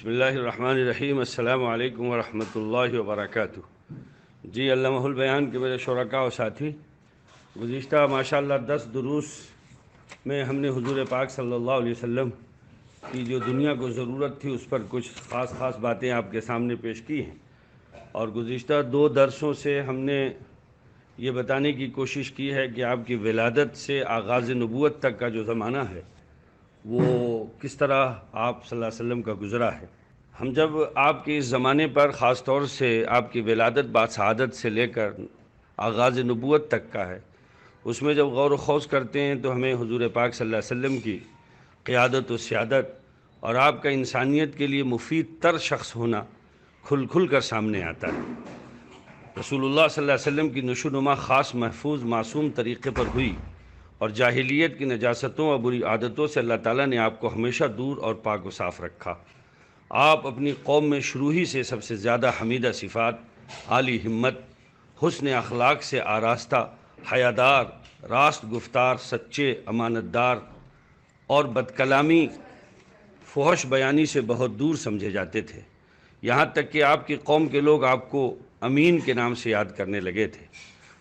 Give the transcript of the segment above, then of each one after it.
بسم اللہ الرحمن الرحیم۔ السلام علیکم ورحمۃ اللہ وبرکاتہ۔ جی علامہ البیان کے میرے شرکاء و ساتھی، گزشتہ ماشاءاللہ 10 دروس میں ہم نے حضور پاک صلی اللہ علیہ وسلم کی جو دنیا کو ضرورت تھی اس پر کچھ خاص باتیں آپ کے سامنے پیش کی ہیں، اور گزشتہ 2 درسوں سے ہم نے یہ بتانے کی کوشش کی ہے کہ آپ کی ولادت سے آغاز نبوت تک کا جو زمانہ ہے وہ کس طرح آپ صلی اللہ علیہ وسلم کا گزرا ہے۔ ہم جب آپ کے اس زمانے پر خاص طور سے آپ کی ولادت باسعادت سے لے کر آغاز نبوت تک کا ہے، اس میں جب غور و خوض کرتے ہیں تو ہمیں حضور پاک صلی اللہ علیہ وسلم کی قیادت و سیادت اور آپ کا انسانیت کے لیے مفید تر شخص ہونا کھل کر سامنے آتا ہے۔ رسول اللہ صلی اللہ علیہ وسلم کی نشو و نما خاص محفوظ معصوم طریقے پر ہوئی، اور جاہلیت کی نجاستوں اور بری عادتوں سے اللہ تعالیٰ نے آپ کو ہمیشہ دور اور پاک و صاف رکھا۔ آپ اپنی قوم میں شروع ہی سے سب سے زیادہ حمیدہ صفات، عالی ہمت، حسن اخلاق سے آراستہ، حیادار، راست گفتار، سچے، امانت دار اور بدکلامی فحش بیانی سے بہت دور سمجھے جاتے تھے، یہاں تک کہ آپ کی قوم کے لوگ آپ کو امین کے نام سے یاد کرنے لگے تھے۔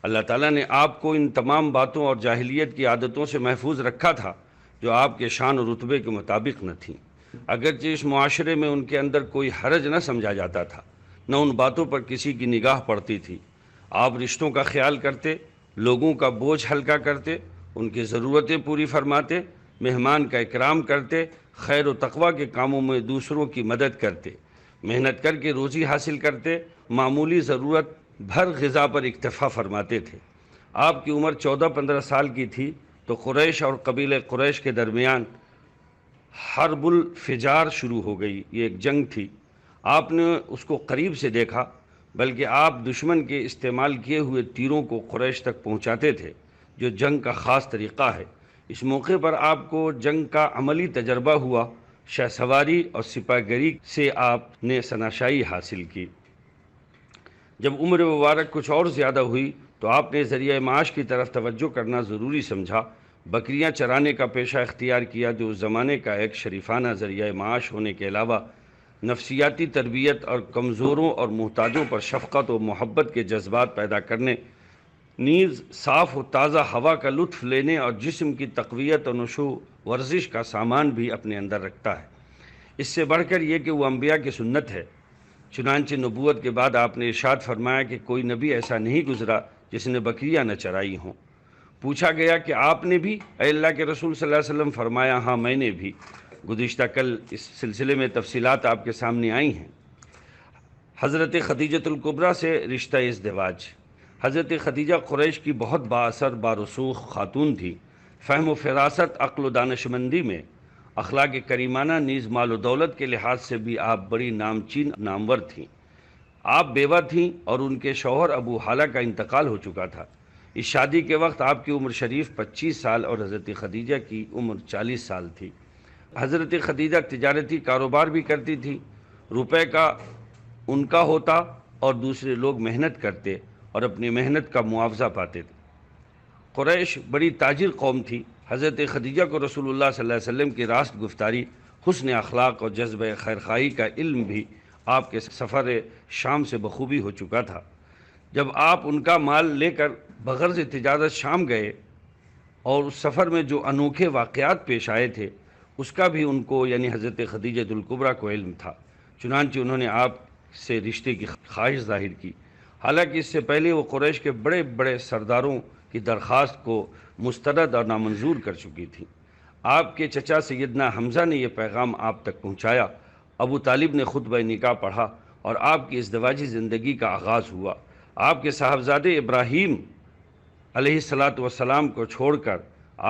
اللہ تعالیٰ نے آپ کو ان تمام باتوں اور جاہلیت کی عادتوں سے محفوظ رکھا تھا جو آپ کے شان و رتبے کے مطابق نہ تھیں، اگرچہ اس معاشرے میں ان کے اندر کوئی حرج نہ سمجھا جاتا تھا، نہ ان باتوں پر کسی کی نگاہ پڑتی تھی۔ آپ رشتوں کا خیال کرتے، لوگوں کا بوجھ ہلکا کرتے، ان کی ضرورتیں پوری فرماتے، مہمان کا اکرام کرتے، خیر و تقوی کے کاموں میں دوسروں کی مدد کرتے، محنت کر کے روزی حاصل کرتے، معمولی ضرورت بھر غذا پر اکتفا فرماتے تھے۔ آپ کی عمر 14-15 سال کی تھی تو قریش اور قبیلہ قریش کے درمیان حرب الفجار شروع ہو گئی۔ یہ ایک جنگ تھی، آپ نے اس کو قریب سے دیکھا، بلکہ آپ دشمن کے استعمال کیے ہوئے تیروں کو قریش تک پہنچاتے تھے، جو جنگ کا خاص طریقہ ہے۔ اس موقع پر آپ کو جنگ کا عملی تجربہ ہوا، شہ سواری اور سپاہ گری سے آپ نے شناسائی حاصل کی۔ جب عمر مبارک کچھ اور زیادہ ہوئی تو آپ نے ذریعہ معاش کی طرف توجہ کرنا ضروری سمجھا، بکریاں چرانے کا پیشہ اختیار کیا، جو اس زمانے کا ایک شریفانہ ذریعہ معاش ہونے کے علاوہ نفسیاتی تربیت اور کمزوروں اور محتاجوں پر شفقت و محبت کے جذبات پیدا کرنے، نیز صاف و تازہ ہوا کا لطف لینے اور جسم کی تقویت اور نشو ورزش کا سامان بھی اپنے اندر رکھتا ہے۔ اس سے بڑھ کر یہ کہ وہ انبیاء کی سنت ہے۔ چنانچہ نبوت کے بعد آپ نے ارشاد فرمایا کہ کوئی نبی ایسا نہیں گزرا جس نے بکریاں نہ چرائی ہوں۔ پوچھا گیا کہ آپ نے بھی اے اللہ کے رسول صلی اللہ علیہ وسلم؟ فرمایا ہاں میں نے بھی۔ گزشتہ کل اس سلسلے میں تفصیلات آپ کے سامنے آئی ہیں۔ حضرت خدیجۃ الکبریٰ سے رشتہ ازدواج۔ حضرت خدیجہ قریش کی بہت بااثر بارسوخ خاتون تھی۔ فہم و فراست، عقل و دانشمندی میں، اخلاق کریمانہ نیز مال و دولت کے لحاظ سے بھی آپ بڑی نامچین نامور تھیں۔ آپ بیوہ تھیں اور ان کے شوہر ابو حالہ کا انتقال ہو چکا تھا۔ اس شادی کے وقت آپ کی عمر شریف 25 سال اور حضرت خدیجہ کی عمر 40 سال تھی۔ حضرت خدیجہ تجارتی کاروبار بھی کرتی تھی، روپے کا ان کا ہوتا اور دوسرے لوگ محنت کرتے اور اپنی محنت کا معاوضہ پاتے تھے۔ قریش بڑی تاجر قوم تھی۔ حضرت خدیجہ کو رسول اللہ صلی اللہ علیہ وسلم کی راست گفتاری، حسن اخلاق اور جذبہ خیرخواہی کا علم بھی آپ کے سفر شام سے بخوبی ہو چکا تھا۔ جب آپ ان کا مال لے کر بغرض تجارت شام گئے اور اس سفر میں جو انوکھے واقعات پیش آئے تھے اس کا بھی ان کو یعنی حضرت خدیجۃ الکبریٰ کو علم تھا، چنانچہ انہوں نے آپ سے رشتے کی خواہش ظاہر کی، حالانکہ اس سے پہلے وہ قریش کے بڑے بڑے سرداروں کی درخواست کو مسترد اور نامنظور کر چکی تھی۔ آپ کے چچا سیدنا حمزہ نے یہ پیغام آپ تک پہنچایا۔ ابو طالب نے خطبہ نکاح پڑھا اور آپ کی ازدواجی زندگی کا آغاز ہوا۔ آپ کے صاحبزادے ابراہیم علیہ السلام کو چھوڑ کر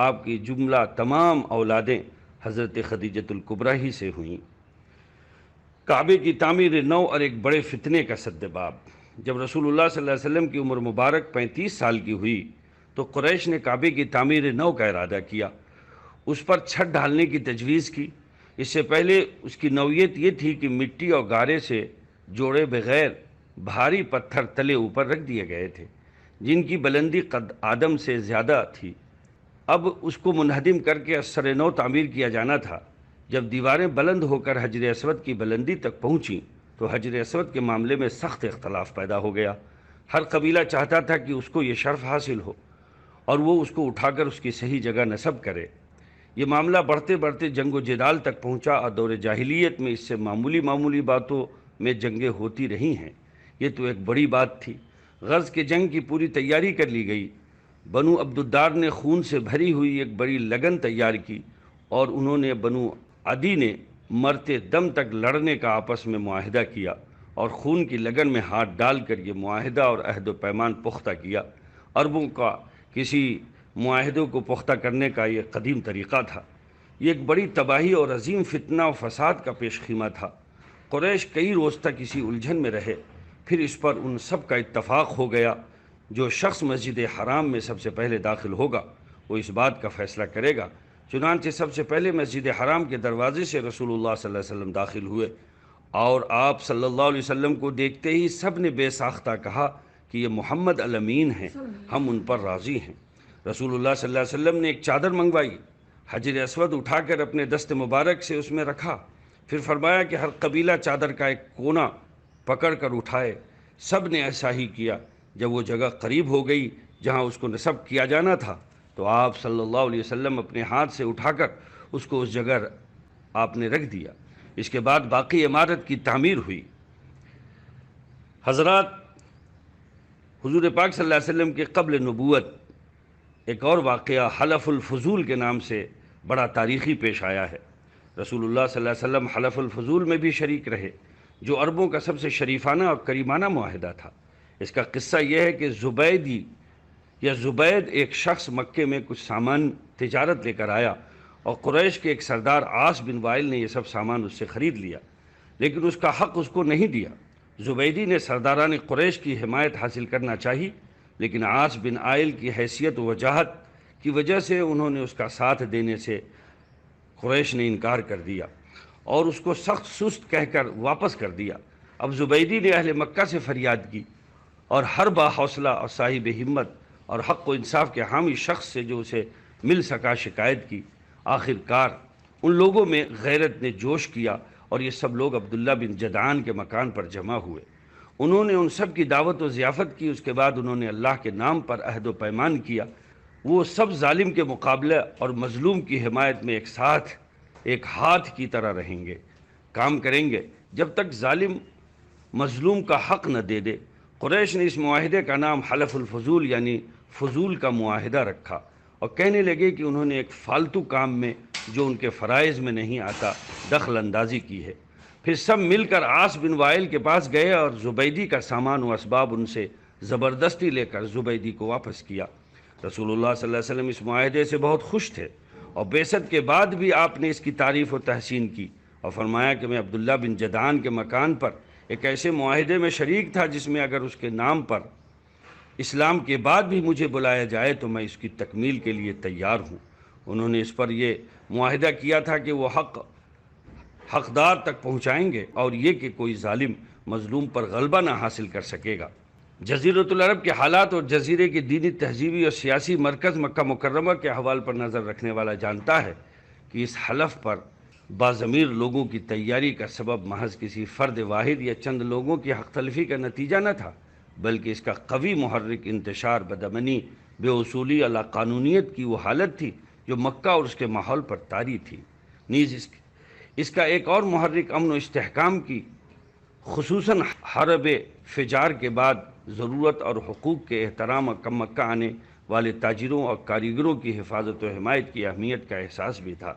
آپ کی جملہ تمام اولادیں حضرت خدیجۃ الکبریٰ ہی سے ہوئیں۔ کعبے کی تعمیر نو اور ایک بڑے فتنے کا سدباب۔ جب رسول اللہ صلی اللہ علیہ وسلم کی عمر مبارک 35 سال کی ہوئی تو قریش نے کعبے کی تعمیر نو کا ارادہ کیا، اس پر چھت ڈھالنے کی تجویز کی۔ اس سے پہلے اس کی نوعیت یہ تھی کہ مٹی اور گارے سے جوڑے بغیر بھاری پتھر تلے اوپر رکھ دیے گئے تھے، جن کی بلندی قد آدم سے زیادہ تھی۔ اب اس کو منہدم کر کے از سر نو تعمیر کیا جانا تھا۔ جب دیواریں بلند ہو کر حجر اسود کی بلندی تک پہنچیں تو حجر اسود کے معاملے میں سخت اختلاف پیدا ہو گیا۔ ہر قبیلہ چاہتا تھا کہ اس کو یہ شرف حاصل ہو اور وہ اس کو اٹھا کر اس کی صحیح جگہ نصب کرے۔ یہ معاملہ بڑھتے بڑھتے جنگ و جدال تک پہنچا اور دور جاہلیت میں اس سے معمولی باتوں میں جنگیں ہوتی رہی ہیں۔ یہ تو ایک بڑی بات تھی۔ غز کے جنگ کی پوری تیاری کر لی گئی۔ بنو عبدالدار نے خون سے بھری ہوئی ایک بڑی لگن تیار کی اور انہوں نے بنو عدی نے مرتے دم تک لڑنے کا آپس میں معاہدہ کیا اور خون کی لگن میں ہاتھ ڈال کر یہ معاہدہ اور عہد و پیمان پختہ کیا۔ عربوں کا کسی معاہدوں کو پختہ کرنے کا یہ قدیم طریقہ تھا۔ یہ ایک بڑی تباہی اور عظیم فتنہ و فساد کا پیش خیمہ تھا۔ قریش کئی روز تک اسی الجھن میں رہے، پھر اس پر ان سب کا اتفاق ہو گیا جو شخص مسجد حرام میں سب سے پہلے داخل ہوگا وہ اس بات کا فیصلہ کرے گا۔ چنانچہ سب سے پہلے مسجد حرام کے دروازے سے رسول اللہ صلی اللہ علیہ وسلم داخل ہوئے اور آپ صلی اللہ علیہ وسلم کو دیکھتے ہی سب نے بے ساختہ کہا کہ یہ محمد الامین ہیں، ہم ان پر راضی ہیں۔ رسول اللہ صلی اللہ علیہ وسلم نے ایک چادر منگوائی، حجر اسود اٹھا کر اپنے دست مبارک سے اس میں رکھا، پھر فرمایا کہ ہر قبیلہ چادر کا ایک کونا پکڑ کر اٹھائے۔ سب نے ایسا ہی کیا۔ جب وہ جگہ قریب ہو گئی جہاں اس کو نصب کیا جانا تھا تو آپ صلی اللہ علیہ وسلم اپنے ہاتھ سے اٹھا کر اس کو اس جگہ آپ نے رکھ دیا۔ اس کے بعد باقی عمارت کی تعمیر ہوئی۔ حضرات، حضور پاک صلی اللہ علیہ وسلم کے قبل نبوت ایک اور واقعہ حلف الفضول کے نام سے بڑا تاریخی پیش آیا ہے۔ رسول اللہ صلی اللہ علیہ وسلم حلف الفضول میں بھی شریک رہے، جو عربوں کا سب سے شریفانہ اور کریمانہ معاہدہ تھا۔ اس کا قصہ یہ ہے کہ زبید ایک شخص مکے میں کچھ سامان تجارت لے کر آیا اور قریش کے ایک سردار عاص بن وائل نے یہ سب سامان اس سے خرید لیا، لیکن اس کا حق اس کو نہیں دیا۔ زبیدی نے سرداران قریش کی حمایت حاصل کرنا چاہی، لیکن عاص بن عائل کی حیثیت و وجاہت کی وجہ سے انہوں نے اس کا ساتھ دینے سے قریش نے انکار کر دیا اور اس کو سخت سست کہہ کر واپس کر دیا۔ اب زبیدی نے اہل مکہ سے فریاد کی اور ہر با حوصلہ اور صاحب ہمت اور حق و انصاف کے حامی شخص سے جو اسے مل سکا شکایت کی۔ آخر کار ان لوگوں میں غیرت نے جوش کیا اور یہ سب لوگ عبداللہ بن جدعان کے مکان پر جمع ہوئے۔ انہوں نے ان سب کی دعوت و ضیافت کی۔ اس کے بعد انہوں نے اللہ کے نام پر عہد و پیمان کیا وہ سب ظالم کے مقابلے اور مظلوم کی حمایت میں ایک ساتھ ایک ہاتھ کی طرح رہیں گے، کام کریں گے جب تک ظالم مظلوم کا حق نہ دے دے۔ قریش نے اس معاہدے کا نام حلف الفضول یعنی فضول کا معاہدہ رکھا اور کہنے لگے کہ انہوں نے ایک فالتو کام میں جو ان کے فرائض میں نہیں آتا دخل اندازی کی ہے۔ پھر سب مل کر عاص بن وائل کے پاس گئے اور زبیدی کا سامان و اسباب ان سے زبردستی لے کر زبیدی کو واپس کیا۔ رسول اللہ صلی اللہ علیہ وسلم اس معاہدے سے بہت خوش تھے اور بعثت کے بعد بھی آپ نے اس کی تعریف و تحسین کی اور فرمایا کہ میں عبداللہ بن جدعان کے مکان پر ایک ایسے معاہدے میں شریک تھا جس میں اگر اس کے نام پر اسلام کے بعد بھی مجھے بلایا جائے تو میں اس کی تکمیل کے لیے تیار ہوں۔ انہوں نے اس پر یہ معاہدہ کیا تھا کہ وہ حقدار تک پہنچائیں گے اور یہ کہ کوئی ظالم مظلوم پر غلبہ نہ حاصل کر سکے گا۔ جزیرۃ العرب کے حالات اور جزیرے کی دینی تہذیبی اور سیاسی مرکز مکہ مکرمہ کے احوال پر نظر رکھنے والا جانتا ہے کہ اس حلف پر باضمیر لوگوں کی تیاری کا سبب محض کسی فرد واحد یا چند لوگوں کی حق تلفی کا نتیجہ نہ تھا، بلکہ اس کا قوی محرک انتشار بدامنی، بے اصولی، لا قانونیت کی وہ حالت تھی جو مکہ اور اس کے ماحول پر طاری تھی۔ نیز اس کا ایک اور محرک امن و استحکام کی، خصوصاً حرب فجار کے بعد ضرورت اور حقوق کے احترام اور کم مکہ آنے والے تاجروں اور کاریگروں کی حفاظت و حمایت کی اہمیت کا احساس بھی تھا۔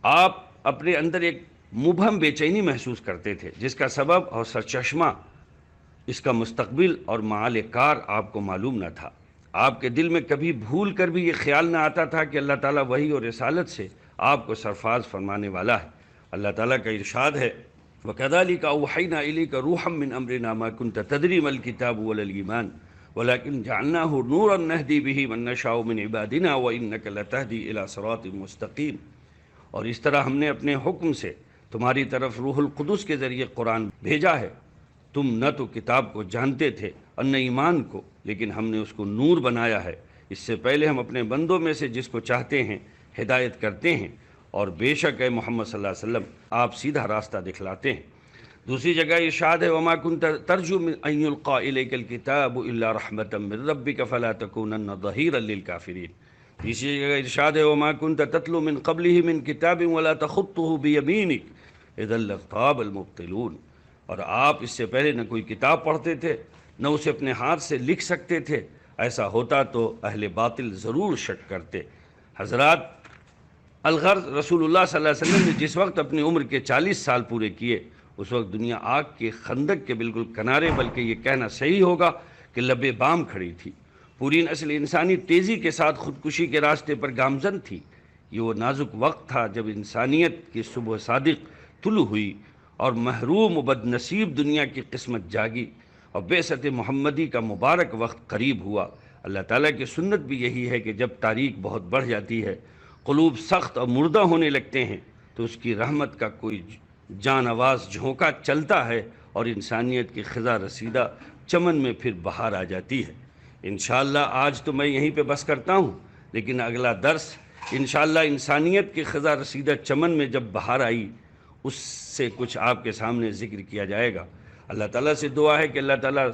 آپ اپنے اندر ایک مبہم بے چینی محسوس کرتے تھے جس کا سبب اور سرچشمہ اس کا مستقبل اور معال کار آپ کو معلوم نہ تھا۔ آپ کے دل میں کبھی بھول کر بھی یہ خیال نہ آتا تھا کہ اللہ تعالیٰ وحی اور رسالت سے آپ کو سرفراز فرمانے والا ہے۔ اللہ تعالیٰ کا ارشاد ہے وَكَذَلِكَ أَوْحَيْنَا إِلَيْكَ رُوحًا مِّنْ أَمْرِنَا مَا كُنْتَ تَدْرِي مَا الْكِتَابُ وَلَا الْإِيمَانُ وَلَكِنْ جَعَلْنَاهُ نُورًا نَهْدِي بِهِ مَن نَّشَاءُ مِنْ عِبَادِنَا وَإِنَّكَ لَتَهْدِي إِلَىٰ صِرَاطٍ مُّسْتَقِيمٍ۔ اور اس طرح ہم نے اپنے حکم سے تمہاری طرف روح القدس کے ذریعے قرآن بھیجا ہے۔ تم نہ تو کتاب کو جانتے تھے اور نہ ایمان کو، لیکن ہم نے اس کو نور بنایا ہے۔ اس سے پہلے ہم اپنے بندوں میں سے جس کو چاہتے ہیں ہدایت کرتے ہیں اور بے شک اے محمد صلی اللہ علیہ وسلم آپ سیدھا راستہ دکھلاتے ہیں۔ دوسری جگہ ارشاد ہے وما كنت ترجو من ان يلقى اليك الكتاب الا رحمة من ربك فلا تكونن ظهيرا للكافرين۔ تیسری جگہ ارشاد ہے وما كنت تتلو من قبله من كتاب ولا تخطه بيمينك اذا لارتاب المبطلون، اور آپ اس سے پہلے نہ کوئی کتاب پڑھتے تھے نہ اسے اپنے ہاتھ سے لکھ سکتے تھے، ایسا ہوتا تو اہل باطل ضرور شک کرتے۔ حضرات، الغرض رسول اللہ صلی اللہ علیہ وسلم نے جس وقت اپنی عمر کے 40 سال پورے کیے اس وقت دنیا آگ کے خندق کے بالکل کنارے، بلکہ یہ کہنا صحیح ہوگا کہ لبے بام کھڑی تھی۔ پوری نسل انسانی تیزی کے ساتھ خودکشی کے راستے پر گامزن تھی۔ یہ وہ نازک وقت تھا جب انسانیت کی صبح صادق طلوع ہوئی اور محروم و بد نصیب دنیا کی قسمت جاگی اور بعثت محمدی کا مبارک وقت قریب ہوا۔ اللہ تعالیٰ کی سنت بھی یہی ہے کہ جب تاریخ بہت بڑھ جاتی ہے، قلوب سخت اور مردہ ہونے لگتے ہیں، تو اس کی رحمت کا کوئی جان آواز جھونکا چلتا ہے اور انسانیت کی خزاں رسیدہ چمن میں پھر بہار آ جاتی ہے۔ انشاءاللہ آج تو میں یہیں پہ بس کرتا ہوں، لیکن اگلا درس انشاءاللہ انسانیت کی خزاں رسیدہ چمن میں جب بہار آئی اس سے کچھ آپ کے سامنے ذکر کیا جائے گا۔ اللہ تعالیٰ سے دعا ہے کہ اللہ تعالیٰ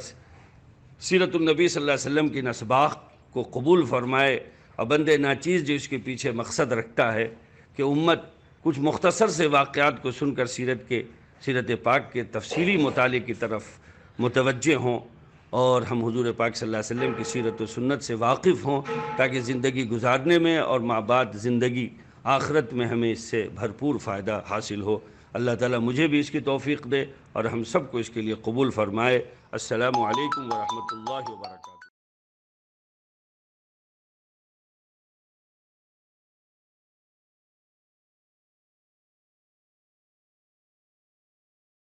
سیرت النبی صلی اللہ علیہ وسلم کی نسباق کو قبول فرمائے، اور بندے ناچیز جو اس کے پیچھے مقصد رکھتا ہے کہ امت کچھ مختصر سے واقعات کو سن کر سیرت پاک کے تفصیلی مطالعے کی طرف متوجہ ہوں اور ہم حضور پاک صلی اللہ علیہ وسلم کی سیرت و سنت سے واقف ہوں، تاکہ زندگی گزارنے میں اور ماں بعد زندگی آخرت میں ہمیں اس سے بھرپور فائدہ حاصل ہو۔ اللہ تعالیٰ مجھے بھی اس کی توفیق دے اور ہم سب کو اس کے لیے قبول فرمائے۔ السلام علیکم ورحمۃ اللہ وبرکاتہ۔